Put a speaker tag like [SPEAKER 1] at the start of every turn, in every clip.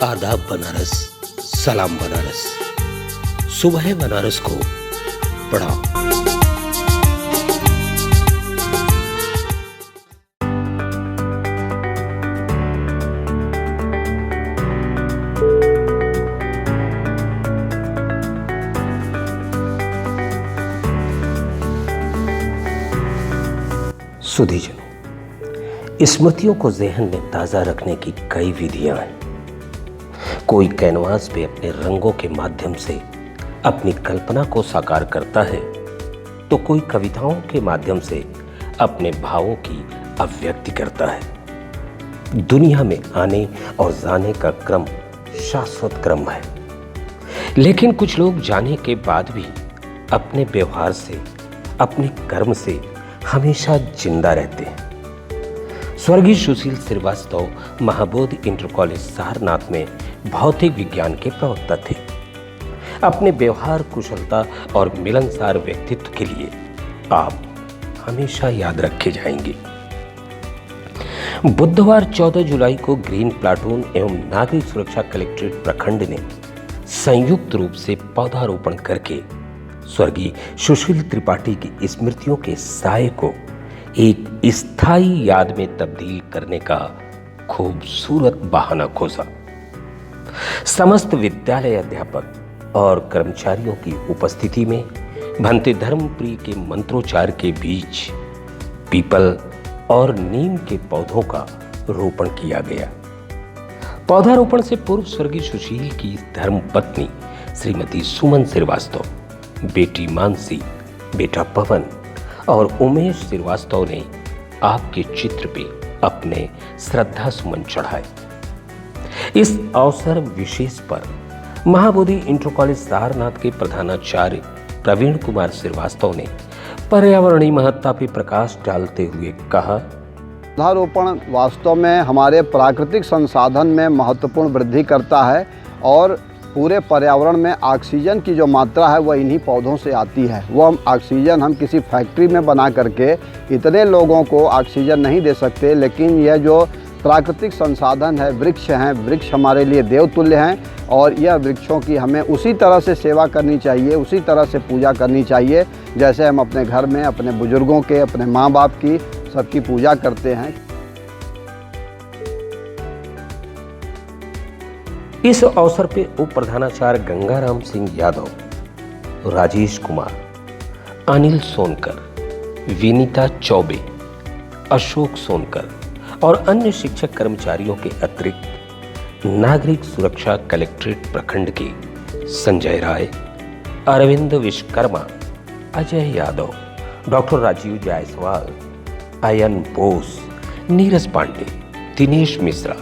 [SPEAKER 1] आदाब बनारस, सलाम बनारस, सुबह बनारस को पढ़ाओ। सुधीजनों, स्मृतियों को ज़हन में ताज़ा रखने की कई विधियां हैं। कोई कैनवास पे अपने रंगों के माध्यम से अपनी कल्पना को साकार करता है, तो कोई कविताओं के माध्यम से अपने भावों की अभिव्यक्ति करता है। दुनिया में आने और जाने का क्रम शाश्वत क्रम है, लेकिन कुछ लोग जाने के बाद भी अपने व्यवहार से, अपने कर्म से हमेशा जिंदा रहते हैं। स्वर्गीय सुशील श्रीवास्तव महाबोधि इंटर कॉलेज सारनाथ में भौतिक विज्ञान के प्रवक्ता थे। अपने व्यवहार, कुशलता और मिलनसार व्यक्तित्व के लिए आप हमेशा याद रखे जाएंगे। बुधवार 14 जुलाई को ग्रीन प्लाटून एवं नागरिक सुरक्षा कलेक्ट्रेट प्रखंड ने संयुक्त रूप से पौधारोपण करके स्वर्गीय सुशील त्रिपाठी की स्मृतियों के साये को एक स्थायी याद में तब्दील करने का खूबसूरत बहाना खोजा। समस्त विद्यालय अध्यापक और कर्मचारियों की उपस्थिति में भंते धर्मप्रिय के मंत्रोच्चार के बीच पीपल और नीम के पौधों का रोपण किया गया। पौधारोपण से पूर्व स्वर्गीय सुशील की धर्मपत्नी श्रीमती सुमन श्रीवास्तव, बेटी मानसी, बेटा पवन और उमेश श्रीवास्तव ने आपके चित्र पे अपने श्रद्धा सुमन चढ़ाए। इस अवसर विशेष पर महाबोधि इंटर कॉलेज सारनाथ के प्रधानाचार्य प्रवीण कुमार श्रीवास्तव ने पर्यावरणीय महत्ता पर प्रकाश डालते हुए कहा,
[SPEAKER 2] पौधारोपण वास्तव में हमारे प्राकृतिक संसाधन में महत्वपूर्ण वृद्धि करता है और पूरे पर्यावरण में ऑक्सीजन की जो मात्रा है वह इन्हीं पौधों से आती है। वो ऑक्सीजन हम किसी फैक्ट्री में बना करके इतने लोगों को ऑक्सीजन नहीं दे सकते, लेकिन यह जो प्राकृतिक संसाधन है, वृक्ष हैं, वृक्ष हमारे लिए देवतुल्य हैं और यह वृक्षों की हमें उसी तरह से सेवा करनी चाहिए, उसी तरह से पूजा करनी चाहिए जैसे हम अपने घर में अपने बुजुर्गों के, अपने माँ बाप की, सबकी पूजा करते हैं।
[SPEAKER 1] इस अवसर पे उप प्रधानाचार्य गंगाराम सिंह यादव, राजेश कुमार, अनिल सोनकर, विनीता चौबे, अशोक सोनकर और अन्य शिक्षक कर्मचारियों के अतिरिक्त नागरिक सुरक्षा कलेक्ट्रेट प्रखंड के संजय राय, अरविंद विश्वकर्मा, अजय यादव, डॉक्टर राजीव जायसवाल, अयन बोस, नीरज पांडे, दिनेश मिश्रा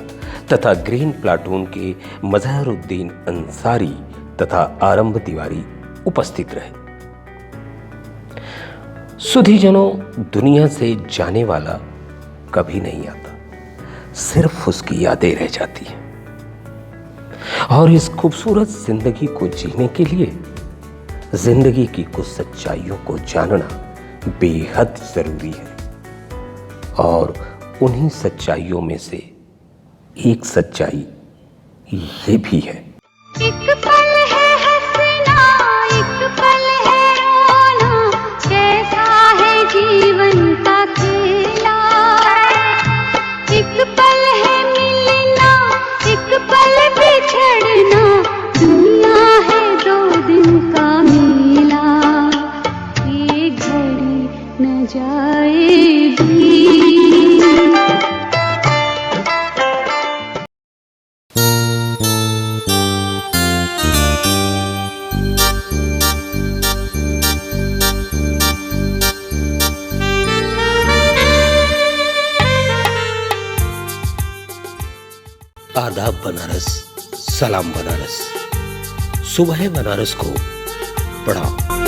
[SPEAKER 1] तथा ग्रीन प्लाटून के मजहरुद्दीन अंसारी तथा आरंभ तिवारी उपस्थित रहे। सुधीजनों, दुनिया से जाने वाला कभी नहीं आता, सिर्फ उसकी यादें रह जाती हैं। और इस खूबसूरत जिंदगी को जीने के लिए जिंदगी की कुछ सच्चाइयों को जानना बेहद जरूरी है। और उन्हीं सच्चाइयों में से एक सच्चाई ये भी है,
[SPEAKER 3] एक पल है हंसना, एक पल है रोना, कैसा है जीवन का खेला। एक पल है मिलना, एक पल बिछड़ना, दुनिया है 2 दिन का मेला। ये घड़ी न जाएगी।
[SPEAKER 1] आदाब बनारस, सलाम बनारस, सुबह बनारस को पढ़ाओ।